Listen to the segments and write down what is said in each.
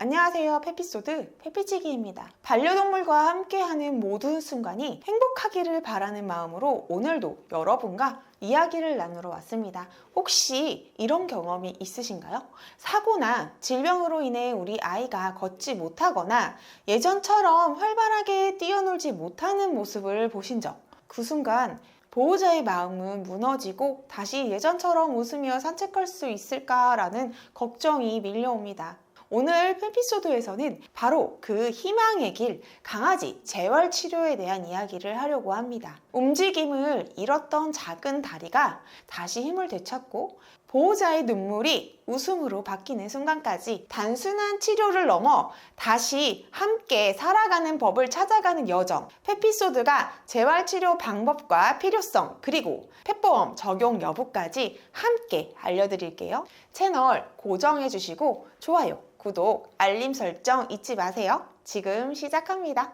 안녕하세요. 페피소드 페피치기입니다. 반려동물과 함께하는 모든 순간이 행복하기를 바라는 마음으로 오늘도 여러분과 이야기를 나누러 왔습니다. 혹시 이런 경험이 있으신가요? 사고나 질병으로 인해 우리 아이가 걷지 못하거나 예전처럼 활발하게 뛰어놀지 못하는 모습을 보신 적, 그 순간 보호자의 마음은 무너지고 다시 예전처럼 웃으며 산책할 수 있을까라는 걱정이 밀려옵니다. 오늘 에피소드에서는 바로 그 희망의 길, 강아지 재활치료에 대한 이야기를 하려고 합니다. 움직임을 잃었던 작은 다리가 다시 힘을 되찾고 보호자의 눈물이 웃음으로 바뀌는 순간까지 단순한 치료를 넘어 다시 함께 살아가는 법을 찾아가는 여정. 에피소드가 재활치료 방법과 필요성, 그리고 펫보험 적용 여부까지 함께 알려드릴게요. 채널 고정해주시고 좋아요, 구독, 알림 설정 잊지 마세요. 지금 시작합니다.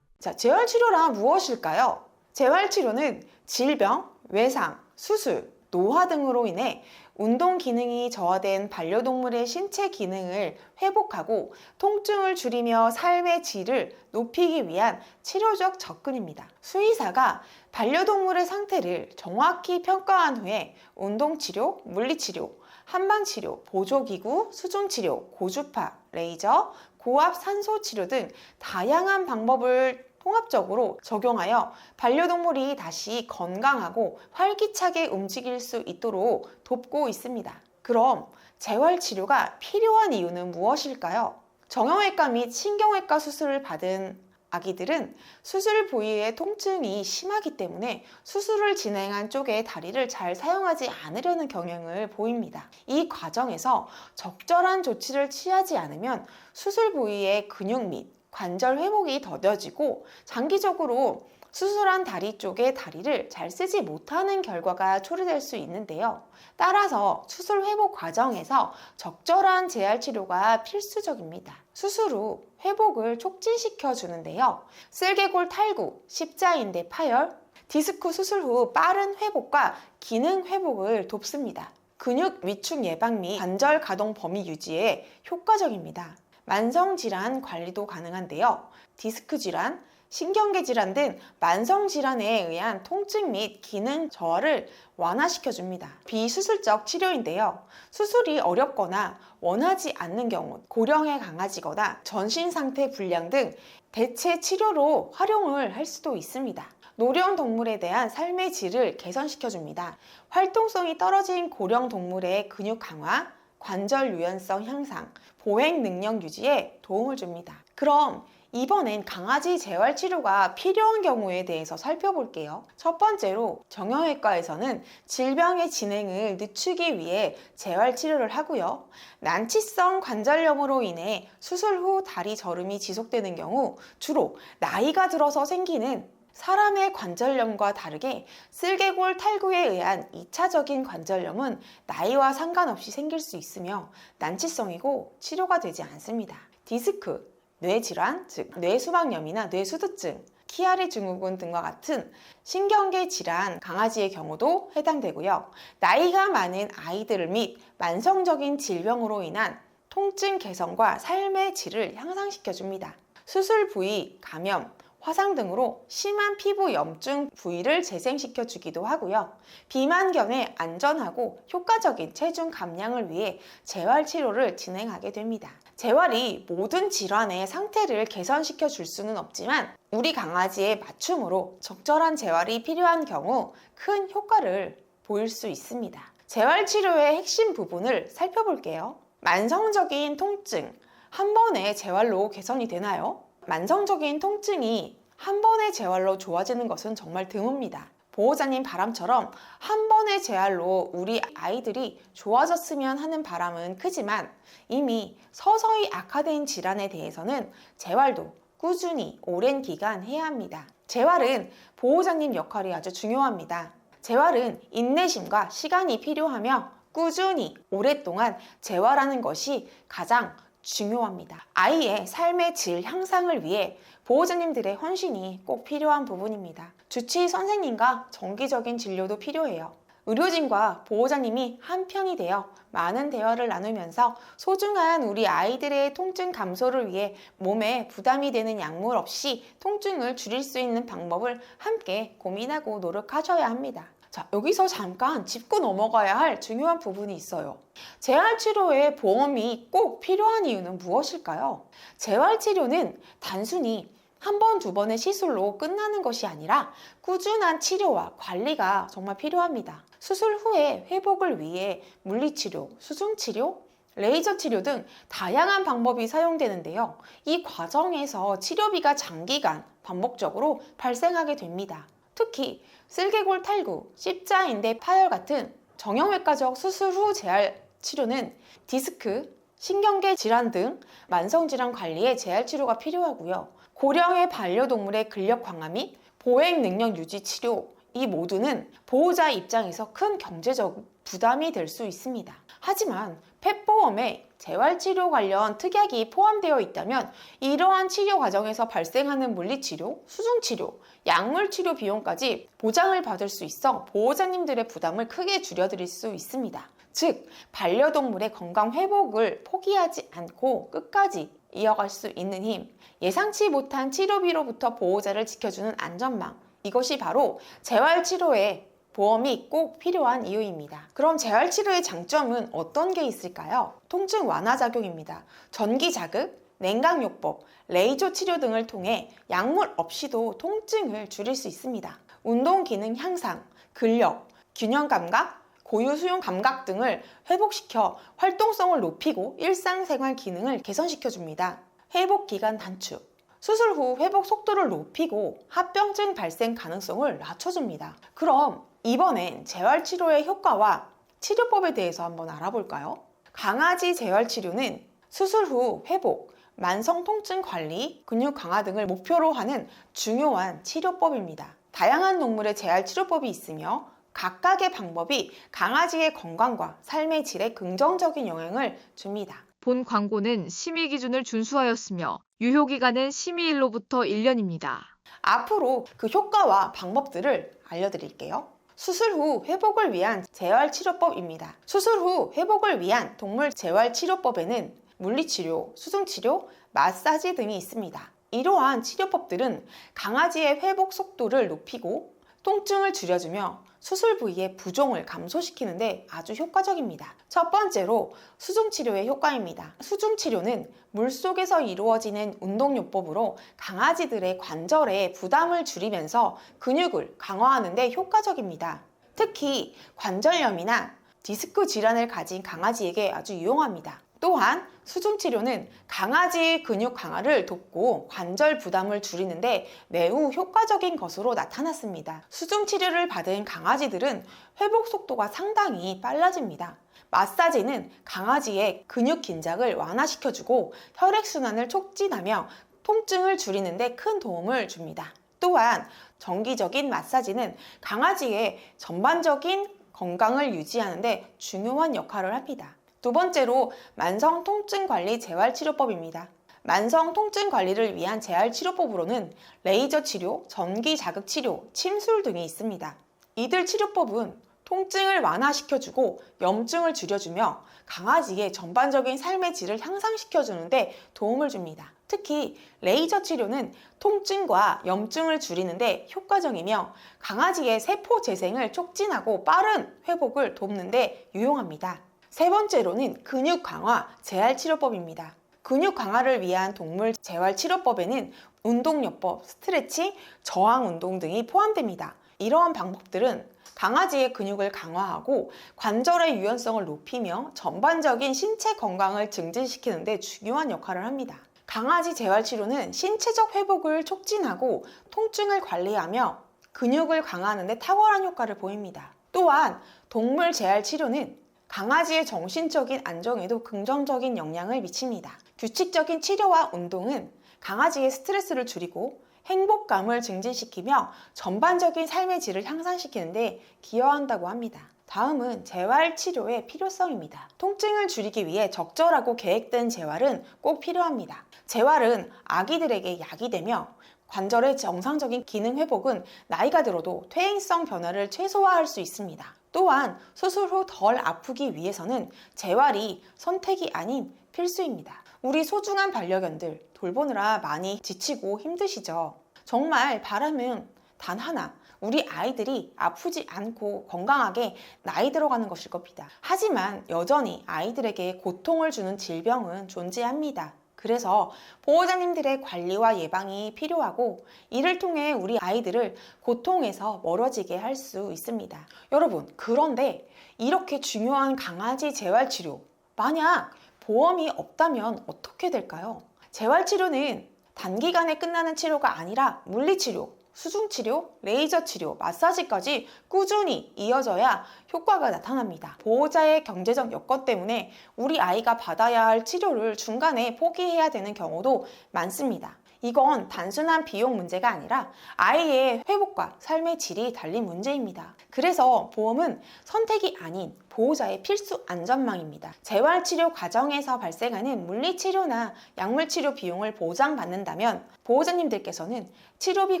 자, 재활치료란 무엇일까요? 재활치료는 질병, 외상, 수술, 노화 등으로 인해 운동 기능이 저하된 반려동물의 신체 기능을 회복하고 통증을 줄이며 삶의 질을 높이기 위한 치료적 접근입니다. 수의사가 반려동물의 상태를 정확히 평가한 후에 운동치료, 물리치료, 한방치료, 보조기구, 수중치료, 고주파, 레이저, 고압 산소치료 등 다양한 방법을 통합적으로 적용하여 반려동물이 다시 건강하고 활기차게 움직일 수 있도록 돕고 있습니다. 그럼 재활치료가 필요한 이유는 무엇일까요? 정형외과 및 신경외과 수술을 받은 아기들은 수술 부위의 통증이 심하기 때문에 수술을 진행한 쪽의 다리를 잘 사용하지 않으려는 경향을 보입니다. 이 과정에서 적절한 조치를 취하지 않으면 수술 부위의 근육 및 관절 회복이 더뎌지고 장기적으로 수술한 다리 쪽의 다리를 잘 쓰지 못하는 결과가 초래될 수 있는데요. 따라서 수술 회복 과정에서 적절한 재활치료가 필수적입니다. 수술 후 회복을 촉진시켜 주는데요. 쓸개골 탈구, 십자인대 파열, 디스크 수술 후 빠른 회복과 기능 회복을 돕습니다. 근육 위축 예방 및 관절 가동 범위 유지에 효과적입니다. 만성질환 관리도 가능한데요. 디스크 질환, 신경계 질환 등 만성질환에 의한 통증 및 기능 저하를 완화시켜줍니다. 비수술적 치료인데요. 수술이 어렵거나 원하지 않는 경우, 고령의 강아지거나 전신상태 불량 등 대체 치료로 활용을 할 수도 있습니다. 노령 동물에 대한 삶의 질을 개선시켜줍니다. 활동성이 떨어진 고령 동물의 근육 강화, 관절 유연성 향상, 보행 능력 유지에 도움을 줍니다. 그럼 이번엔 강아지 재활치료가 필요한 경우에 대해서 살펴볼게요. 첫 번째로 정형외과에서는 질병의 진행을 늦추기 위해 재활치료를 하고요. 난치성 관절염으로 인해 수술 후 다리 저림이 지속되는 경우 주로 나이가 들어서 생기는 사람의 관절염과 다르게 쓸개골 탈구에 의한 2차적인 관절염은 나이와 상관없이 생길 수 있으며 난치성이고 치료가 되지 않습니다. 디스크, 뇌질환, 즉 뇌수막염이나 뇌수두증, 키아리 증후군 등과 같은 신경계 질환 강아지의 경우도 해당되고요. 나이가 많은 아이들 및 만성적인 질병으로 인한 통증 개선과 삶의 질을 향상시켜줍니다. 수술 부위, 감염, 화상 등으로 심한 피부 염증 부위를 재생시켜 주기도 하고요. 비만견의 안전하고 효과적인 체중 감량을 위해 재활치료를 진행하게 됩니다. 재활이 모든 질환의 상태를 개선시켜 줄 수는 없지만 우리 강아지의 맞춤으로 적절한 재활이 필요한 경우 큰 효과를 보일 수 있습니다. 재활치료의 핵심 부분을 살펴볼게요. 만성적인 통증, 한 번의 재활로 개선이 되나요? 만성적인 통증이 한 번의 재활로 좋아지는 것은 정말 드뭅니다. 보호자님 바람처럼 한 번의 재활로 우리 아이들이 좋아졌으면 하는 바람은 크지만 이미 서서히 악화된 질환에 대해서는 재활도 꾸준히 오랜 기간 해야 합니다. 재활은 보호자님 역할이 아주 중요합니다. 재활은 인내심과 시간이 필요하며 꾸준히 오랫동안 재활하는 것이 가장 중요합니다. 아이의 삶의 질 향상을 위해 보호자님들의 헌신이 꼭 필요한 부분입니다. 주치의 선생님과 정기적인 진료도 필요해요. 의료진과 보호자님이 한편이 되어 많은 대화를 나누면서 소중한 우리 아이들의 통증 감소를 위해 몸에 부담이 되는 약물 없이 통증을 줄일 수 있는 방법을 함께 고민하고 노력하셔야 합니다. 자, 여기서 잠깐 짚고 넘어가야 할 중요한 부분이 있어요. 재활치료에 보험이 꼭 필요한 이유는 무엇일까요? 재활치료는 단순히 한 번, 두 번의 시술로 끝나는 것이 아니라 꾸준한 치료와 관리가 정말 필요합니다. 수술 후에 회복을 위해 물리치료, 수중치료, 레이저 치료 등 다양한 방법이 사용되는데요. 이 과정에서 치료비가 장기간 반복적으로 발생하게 됩니다. 특히 슬개골 탈구, 십자인대 파열 같은 정형외과적 수술 후 재활 치료는 디스크, 신경계 질환 등 만성질환 관리에 재활치료가 필요하고요. 고령의 반려동물의 근력 강화 및 보행 능력 유지 치료, 이 모두는 보호자 입장에서 큰 경제적 부담이 될 수 있습니다. 하지만 펫보험에 재활치료 관련 특약이 포함되어 있다면 이러한 치료 과정에서 발생하는 물리치료, 수중치료, 약물치료 비용까지 보장을 받을 수 있어 보호자님들의 부담을 크게 줄여드릴 수 있습니다. 즉, 반려동물의 건강 회복을 포기하지 않고 끝까지 이어갈 수 있는 힘, 예상치 못한 치료비로부터 보호자를 지켜주는 안전망, 이것이 바로 재활치료에 보험이 꼭 필요한 이유입니다. 그럼 재활치료의 장점은 어떤 게 있을까요? 통증 완화 작용입니다. 전기 자극, 냉각요법, 레이저 치료 등을 통해 약물 없이도 통증을 줄일 수 있습니다. 운동 기능 향상, 근력, 균형 감각, 고유 수용 감각 등을 회복시켜 활동성을 높이고 일상생활 기능을 개선시켜줍니다. 회복 기간 단축, 수술 후 회복 속도를 높이고 합병증 발생 가능성을 낮춰줍니다. 그럼 이번엔 재활치료의 효과와 치료법에 대해서 한번 알아볼까요? 강아지 재활치료는 수술 후 회복, 만성 통증 관리, 근육 강화 등을 목표로 하는 중요한 치료법입니다. 다양한 동물의 재활치료법이 있으며 각각의 방법이 강아지의 건강과 삶의 질에 긍정적인 영향을 줍니다. 본 광고는 심의 기준을 준수하였으며 유효기간은 심의일로부터 1년입니다. 앞으로 그 효과와 방법들을 알려드릴게요. 수술 후 회복을 위한 재활치료법입니다. 수술 후 회복을 위한 동물 재활치료법에는 물리치료, 수중치료, 마사지 등이 있습니다. 이러한 치료법들은 강아지의 회복 속도를 높이고 통증을 줄여주며 수술 부위의 부종을 감소시키는 데 아주 효과적입니다. 첫 번째로 수중치료의 효과입니다. 수중치료는 물속에서 이루어지는 운동요법으로 강아지들의 관절에 부담을 줄이면서 근육을 강화하는 데 효과적입니다. 특히 관절염이나 디스크 질환을 가진 강아지에게 아주 유용합니다. 또한 수중치료는 강아지의 근육 강화를 돕고 관절 부담을 줄이는데 매우 효과적인 것으로 나타났습니다. 수중치료를 받은 강아지들은 회복 속도가 상당히 빨라집니다. 마사지는 강아지의 근육 긴장을 완화시켜주고 혈액순환을 촉진하며 통증을 줄이는 데 큰 도움을 줍니다. 또한 정기적인 마사지는 강아지의 전반적인 건강을 유지하는 데 중요한 역할을 합니다. 두 번째로 만성 통증 관리 재활치료법입니다. 만성 통증 관리를 위한 재활치료법으로는 레이저 치료, 전기 자극 치료, 침술 등이 있습니다. 이들 치료법은 통증을 완화시켜주고 염증을 줄여주며 강아지의 전반적인 삶의 질을 향상시켜주는데 도움을 줍니다. 특히 레이저 치료는 통증과 염증을 줄이는데 효과적이며 강아지의 세포 재생을 촉진하고 빠른 회복을 돕는데 유용합니다. 세 번째로는 근육 강화 재활치료법입니다. 근육 강화를 위한 동물 재활치료법에는 운동요법, 스트레칭, 저항운동 등이 포함됩니다. 이러한 방법들은 강아지의 근육을 강화하고 관절의 유연성을 높이며 전반적인 신체 건강을 증진시키는 데 중요한 역할을 합니다. 강아지 재활치료는 신체적 회복을 촉진하고 통증을 관리하며 근육을 강화하는 데 탁월한 효과를 보입니다. 또한 동물 재활치료는 강아지의 정신적인 안정에도 긍정적인 영향을 미칩니다. 규칙적인 치료와 운동은 강아지의 스트레스를 줄이고 행복감을 증진시키며 전반적인 삶의 질을 향상시키는 데 기여한다고 합니다. 다음은 재활치료의 필요성입니다. 통증을 줄이기 위해 적절하고 계획된 재활은 꼭 필요합니다. 재활은 아기들에게 약이 되며 관절의 정상적인 기능 회복은 나이가 들어도 퇴행성 변화를 최소화할 수 있습니다. 또한 수술 후 덜 아프기 위해서는 재활이 선택이 아닌 필수입니다. 우리 소중한 반려견들 돌보느라 많이 지치고 힘드시죠? 정말 바람은 단 하나, 우리 아이들이 아프지 않고 건강하게 나이 들어가는 것일 겁니다. 하지만 여전히 아이들에게 고통을 주는 질병은 존재합니다. 그래서 보호자님들의 관리와 예방이 필요하고 이를 통해 우리 아이들을 고통에서 멀어지게 할 수 있습니다. 여러분, 그런데 이렇게 중요한 강아지 재활치료, 만약 보험이 없다면 어떻게 될까요? 재활치료는 단기간에 끝나는 치료가 아니라 물리치료, 수중치료, 레이저치료, 마사지까지 꾸준히 이어져야 효과가 나타납니다. 보호자의 경제적 여건 때문에 우리 아이가 받아야 할 치료를 중간에 포기해야 되는 경우도 많습니다. 이건 단순한 비용 문제가 아니라 아이의 회복과 삶의 질이 달린 문제입니다. 그래서 보험은 선택이 아닌 보호자의 필수 안전망입니다. 재활치료 과정에서 발생하는 물리치료나 약물치료 비용을 보장받는다면 보호자님들께서는 치료비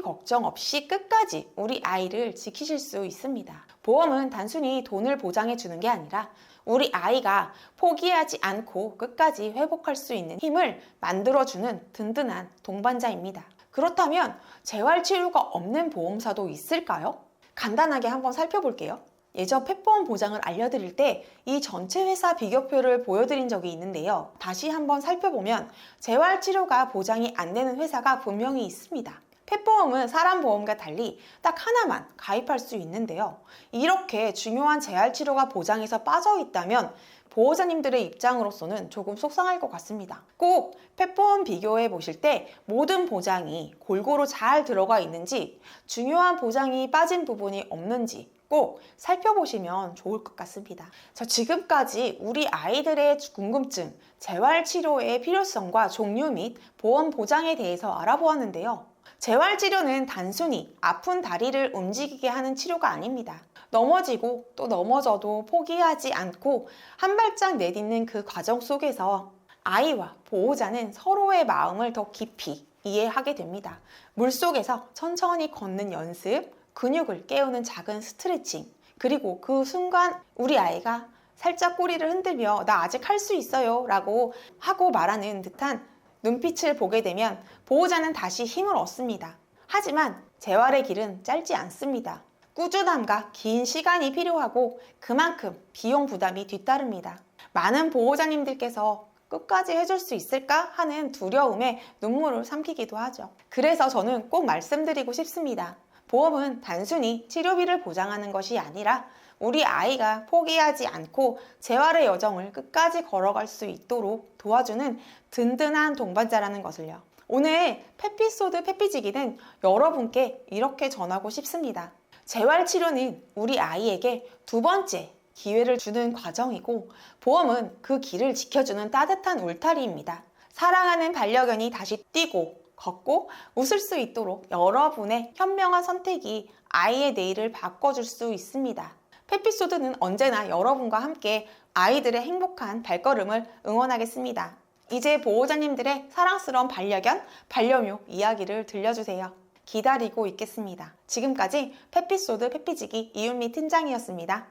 걱정 없이 끝까지 우리 아이를 지키실 수 있습니다. 보험은 단순히 돈을 보장해 주는 게 아니라 우리 아이가 포기하지 않고 끝까지 회복할 수 있는 힘을 만들어주는 든든한 동반자입니다. 그렇다면 재활치료가 없는 보험사도 있을까요? 간단하게 한번 살펴볼게요. 예전 펫보험 보장을 알려드릴 때 이 전체 회사 비교표를 보여드린 적이 있는데요. 다시 한번 살펴보면 재활치료가 보장이 안 되는 회사가 분명히 있습니다. 펫보험은 사람 보험과 달리 딱 하나만 가입할 수 있는데요. 이렇게 중요한 재활치료가 보장에서 빠져 있다면 보호자님들의 입장으로서는 조금 속상할 것 같습니다. 꼭 펫보험 비교해 보실 때 모든 보장이 골고루 잘 들어가 있는지, 중요한 보장이 빠진 부분이 없는지 꼭 살펴보시면 좋을 것 같습니다. 자, 지금까지 우리 아이들의 궁금증, 재활치료의 필요성과 종류 및 보험 보장에 대해서 알아보았는데요. 재활치료는 단순히 아픈 다리를 움직이게 하는 치료가 아닙니다. 넘어지고 또 넘어져도 포기하지 않고 한 발짝 내딛는 그 과정 속에서 아이와 보호자는 서로의 마음을 더 깊이 이해하게 됩니다. 물속에서 천천히 걷는 연습, 근육을 깨우는 작은 스트레칭, 그리고 그 순간 우리 아이가 살짝 꼬리를 흔들며 나 아직 할 수 있어요 라고 하고 말하는 듯한 눈빛을 보게 되면 보호자는 다시 힘을 얻습니다. 하지만 재활의 길은 짧지 않습니다. 꾸준함과 긴 시간이 필요하고 그만큼 비용 부담이 뒤따릅니다. 많은 보호자님들께서 끝까지 해줄 수 있을까 하는 두려움에 눈물을 삼키기도 하죠. 그래서 저는 꼭 말씀드리고 싶습니다. 보험은 단순히 치료비를 보장하는 것이 아니라 우리 아이가 포기하지 않고 재활의 여정을 끝까지 걸어갈 수 있도록 도와주는 든든한 동반자라는 것을요. 오늘 페피소드 페피지기는 여러분께 이렇게 전하고 싶습니다. 재활치료는 우리 아이에게 두 번째 기회를 주는 과정이고 보험은 그 길을 지켜주는 따뜻한 울타리입니다. 사랑하는 반려견이 다시 뛰고 걷고 웃을 수 있도록 여러분의 현명한 선택이 아이의 내일을 바꿔줄 수 있습니다. 페피소드는 언제나 여러분과 함께 아이들의 행복한 발걸음을 응원하겠습니다. 이제 보호자님들의 사랑스러운 반려견, 반려묘 이야기를 들려주세요. 기다리고 있겠습니다. 지금까지 페피소드 페피지기 이윤미 팀장이었습니다.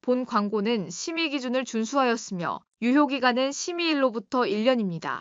본 광고는 심의 기준을 준수하였으며 유효기간은 심의일로부터 1년입니다.